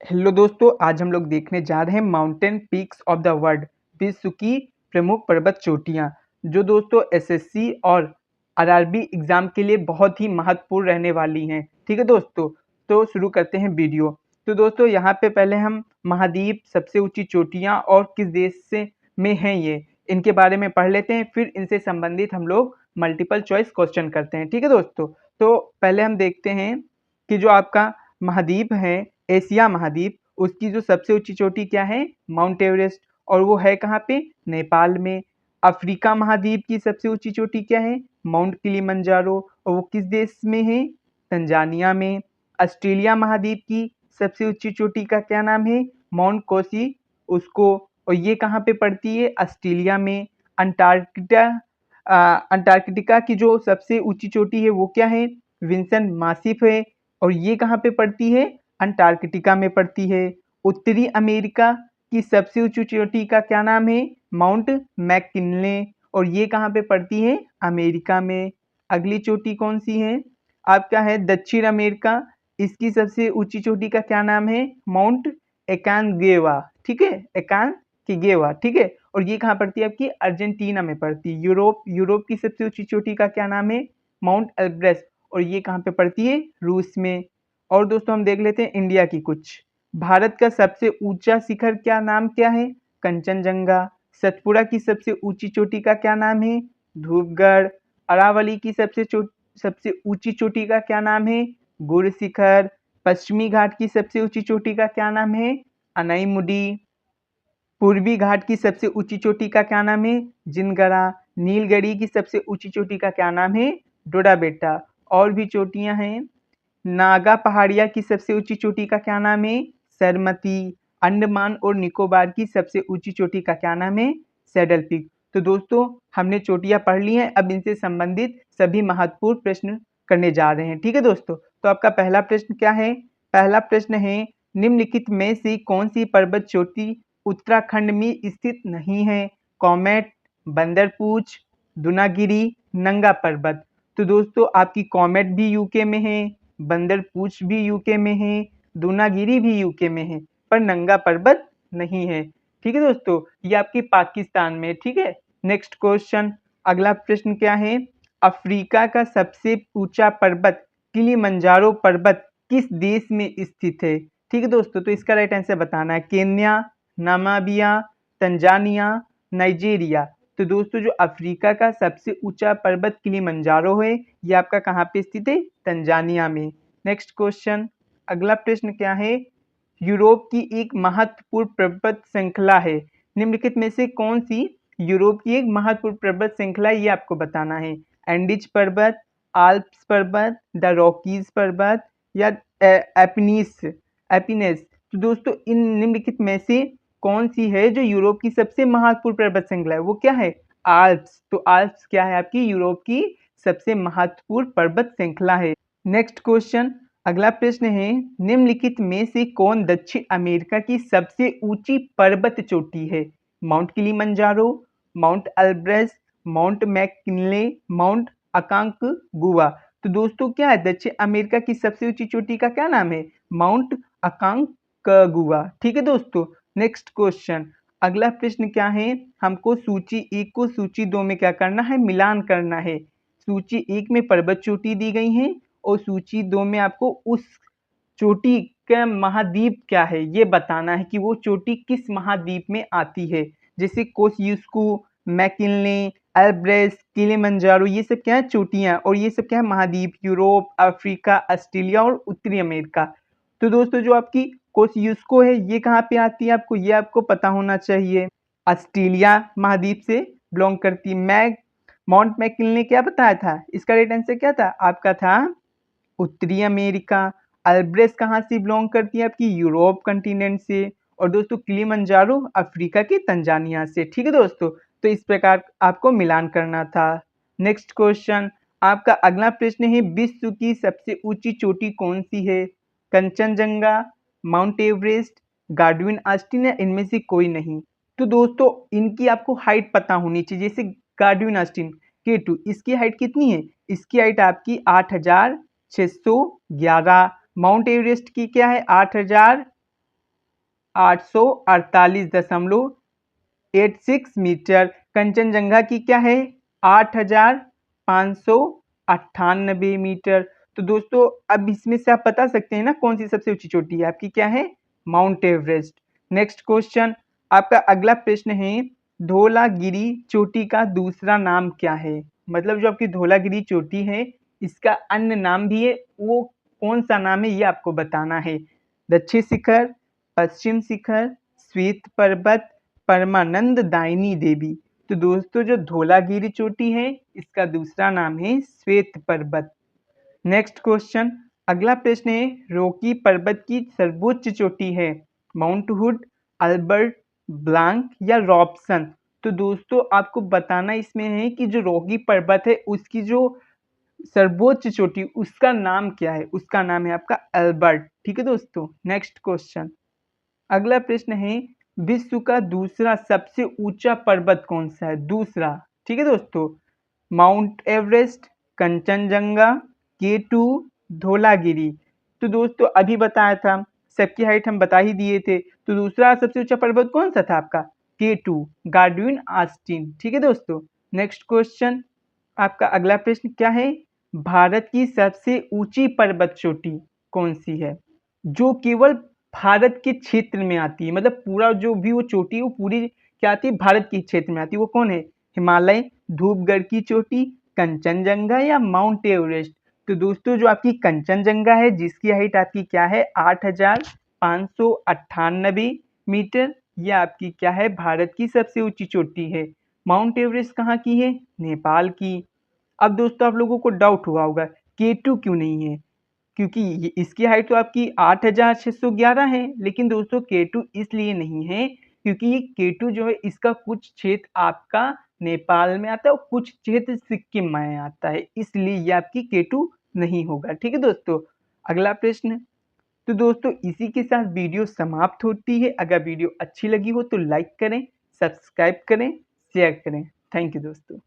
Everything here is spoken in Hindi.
हेलो दोस्तों, आज हम लोग देखने जा रहे हैं mountain peaks of the world, विश्व की प्रमुख पर्वत चोटियां, जो दोस्तों एसएससी और आरआरबी एग्जाम के लिए बहुत ही महत्वपूर्ण रहने वाली हैं। ठीक है दोस्तों, तो शुरू करते हैं वीडियो। तो दोस्तों यहाँ पे पहले हम महाद्वीप, सबसे ऊंची चोटियां और किस देश से में हैं ये, इनके बारे में पढ़ लेते हैं, फिर इनसे संबंधित हम लोग मल्टीपल चॉइस क्वेश्चन करते हैं। ठीक है दोस्तों, तो पहले हम देखते हैं कि जो आपका महाद्वीप है, एशिया महाद्वीप, उसकी जो सबसे ऊंची चोटी क्या है? माउंट एवरेस्ट, और वो है कहाँ पे? नेपाल में। अफ्रीका महाद्वीप की सबसे ऊंची चोटी क्या है? माउंट किलिमंजारो, और वो किस देश में है? तंजानिया में। ऑस्ट्रेलिया महाद्वीप की सबसे ऊंची चोटी का क्या नाम है? माउंट कोसी उसको, और ये कहाँ पे पड़ती है? ऑस्ट्रेलिया में। अंटार्कटिका अंटार्कटिका की जो सबसे ऊंची चोटी है वो क्या है? विंसन मासिफ है, और ये कहाँ पे पड़ती है? अंटार्कटिका में पड़ती है। उत्तरी अमेरिका की सबसे ऊंची चोटी का क्या नाम है? माउंट मैककिनले, और ये कहाँ पे पड़ती है? अमेरिका में। अगली चोटी कौन सी है? आपका है दक्षिण अमेरिका, इसकी सबसे ऊंची चोटी का क्या नाम है? माउंट एकानगुएवा। ठीक है, एकानगुएवा। ठीक है, और ये कहाँ पड़ती है? आपकी अर्जेंटीना में पड़ती है। यूरोप की सबसे ऊंची चोटी का क्या नाम है? माउंट एल्ब्रेस, और ये कहाँ पे पड़ती है? रूस में। और दोस्तों हम देख लेते हैं इंडिया की कुछ। भारत का सबसे ऊंचा शिखर क्या नाम क्या है? कंचनजंगा। सतपुड़ा की सबसे ऊंची चोटी का क्या नाम है? धूपगढ़। अरावली की सबसे ऊंची चोटी का क्या नाम है? गुर शिखर। पश्चिमी घाट की सबसे ऊंची चोटी का क्या नाम है? अनाईमुडी। पूर्वी घाट की सबसे ऊंची चोटी का क्या नाम है? जिनगरा। नीलगिरी की सबसे ऊंची चोटी का क्या नाम है? डोडा बेटा। और भी चोटियां हैं। नागा पहाड़िया की सबसे ऊंची चोटी का क्या नाम है? सरमती। अंडमान और निकोबार की सबसे ऊंची चोटी का क्या नाम है? Saddle peak. तो दोस्तों हमने चोटियां पढ़ ली हैं, अब इनसे संबंधित सभी महत्वपूर्ण प्रश्न करने जा रहे हैं। ठीक है दोस्तों, तो आपका पहला प्रश्न क्या है? पहला प्रश्न है, निम्नलिखित में से कौन सी पर्वत चोटी उत्तराखंड में स्थित नहीं है? कॉमेट, बंदरपूछ, दुनागिरी, नंगा पर्वत। तो दोस्तों आपकी कॉमेट भी यूके में है, बंदरपूछ भी यूके में है, दूनागिरी भी यूके में है, पर नंगा पर्वत नहीं है। ठीक है दोस्तों, ये आपकी पाकिस्तान में। ठीक है, नेक्स्ट क्वेश्चन। अगला प्रश्न क्या है? अफ्रीका का सबसे ऊंचा पर्वत किलिमंजारो पर्वत किस देश में स्थित है? ठीक है दोस्तों, तो इसका राइट आंसर बताना है। Kenya, Namibia, Tanzania, Nigeria. तो दोस्तों जो अफ्रीका का सबसे ऊंचा पर्वत किलिमंजारो है, ये आपका कहाँ पे स्थित है? तंजानिया में। Next question. अगला प्रश्न क्या है? यूरोप की एक महत्वपूर्ण पर्वत श्रृंखला है, निम्नलिखित में से कौन सी यूरोप की एक महत्वपूर्ण पर्वत श्रृंखला है? ये आपको बताना है। एंडीज पर्वत, आल्प्स पर्वत, द रॉकीज पर्वत, या एपिनेस। तो दोस्तों इन निम्नलिखित में से कौन सी है जो यूरोप की सबसे महत्वपूर्ण पर्वत श्रृंखला है? वो क्या है? आल्प्स। तो आल्प्स क्या है? आपकी यूरोप की सबसे महत्वपूर्ण पर्वत श्रृंखला है। Next question. अगला प्रश्न है, निम्नलिखित में से कौन दक्षिण अमेरिका की सबसे ऊंची पर्वत चोटी है? Mount Kilimanjaro, Mount Elbrus, Mount McKinley, Mount Aconcagua. तो दोस्तों क्या है? दक्षिण अमेरिका की सबसे ऊंची चोटी का क्या नाम है? माउंट अकांकगुआ। ठीक है दोस्तों, नेक्स्ट क्वेश्चन। अगला प्रश्न क्या है? हमको सूची 1 को सूची 2 में क्या करना है? मिलान करना है। सूची 1 में पर्वत चोटी दी गई है, और सूची 2 में आपको उस चोटी का महाद्वीप क्या है ये बताना है कि वो चोटी किस महाद्वीप में आती है। जैसे कोसियुस्कू, मैकिनले, एल्ब्रेस, किलिमंजारो, ये सब क्या है? चोटियां। और ये सब क्या है? महाद्वीप। यूरोप, अफ्रीका, ऑस्ट्रेलिया और उत्तरी अमेरिका। तो दोस्तों जो आपकी कोसियुस्को है ये कहाँ पे आती है? आपको ये आपको पता होना चाहिए। ऑस्ट्रेलिया महाद्वीप से बिलोंग करती है। माउंट मैकिनले ने क्या बताया था? इसका राइट आंसर क्या था? आपका था उत्तरी अमेरिका। अल्ब्रेस कहाँ से बिलोंग करती है? आपकी यूरोप कंटिनेंट से। और दोस्तों किलिमंजारो अफ्रीका के तंजानिया से। ठीक है दोस्तों, तो इस प्रकार आपको मिलान करना था। Next question. आपका अगला प्रश्न है, विश्व की सबसे ऊंची चोटी कौन सी है? Kanchenjunga, mount Everest, Godwin Austin, या इनमें से कोई नहीं? तो दोस्तों इनकी आपको हाइट पता होनी चाहिए। जैसे गार्डविन ऑस्टिन K2, इसकी हाइट कितनी है? इसकी हाइट आपकी 8611। माउंट एवरेस्ट की क्या है? 8000 848.86 मीटर। कंचनजंगा की क्या है 8,598 मीटर। तो दोस्तों अब इसमें से आप बता सकते हैं ना कौन सी सबसे ऊंची चोटी है आपकी, क्या है माउंट एवरेस्ट। नेक्स्ट क्वेश्चन, आपका अगला प्रश्न है धौलागिरी चोटी का दूसरा नाम क्या है। मतलब जो आपकी धौलागिरी चोटी है इसका अन्य नाम भी है, वो कौन सा नाम है ये आपको बताना है। दक्षिण शिखर, पश्चिम शिखर, श्वेत पर्वत, परमानंद दायनी देवी। तो दोस्तों जो धौलागिरी चोटी है इसका दूसरा नाम है श्वेत पर्वत। नेक्स्ट क्वेश्चन, अगला प्रश्न है रॉकी पर्वत की सर्वोच्च चोटी है माउंट हुड, अल्बर्ट, ब्लांक या रॉबसन। तो दोस्तों आपको बताना इसमें है कि जो रॉकी पर्वत है उसकी जो सर्वोच्च चोटी उसका नाम क्या है, उसका नाम है आपका अल्बर्ट। ठीक है दोस्तों। नेक्स्ट क्वेश्चन, अगला प्रश्न है विश्व का दूसरा सबसे ऊंचा पर्वत कौन सा है, दूसरा। ठीक है दोस्तों, mount Everest, Kanchenjunga, K2, Dhaulagiri. तो दोस्तों अभी बताया था, सबकी हाइट हम बता ही दिए थे। तो दूसरा सबसे ऊंचा पर्वत कौन सा था आपका K2, गार्डविन आस्टीन। ठीक है दोस्तों। नेक्स्ट क्वेश्चन, आपका अगला प्रश्न क्या है भारत की सबसे ऊंची पर्वत चोटी कौन सी है, जो केवल भारत के क्षेत्र में आती है। मतलब पूरा जो भी वो चोटी है वो पूरी क्या आती है, भारत के क्षेत्र में आती है। वो कौन है, हिमालय, धूपगढ़ की चोटी, कंचनजंगा या माउंट एवरेस्ट। तो दोस्तों जो आपकी कंचनजंगा है जिसकी हाइट आपकी क्या है 8,598 मीटर, यह आपकी क्या है भारत की सबसे ऊंची चोटी है। माउंट एवरेस्ट कहाँ की है, नेपाल की। अब दोस्तों आप लोगों को डाउट हुआ होगा K2 क्यों नहीं है, क्योंकि इसकी हाइट तो आपकी 8,611 है, लेकिन दोस्तों K2 इसलिए नहीं है क्योंकि ये K2 जो है इसका कुछ क्षेत्र आपका नेपाल में आता है और कुछ क्षेत्र सिक्किम में आता है, इसलिए ये आपकी K2 नहीं होगा। ठीक है दोस्तों। अगला प्रश्न, तो दोस्तों इसी के साथ वीडियो समाप्त होती है। अगर वीडियो अच्छी लगी हो तो लाइक करें, सब्सक्राइब करें, शेयर करें। थैंक यू दोस्तों।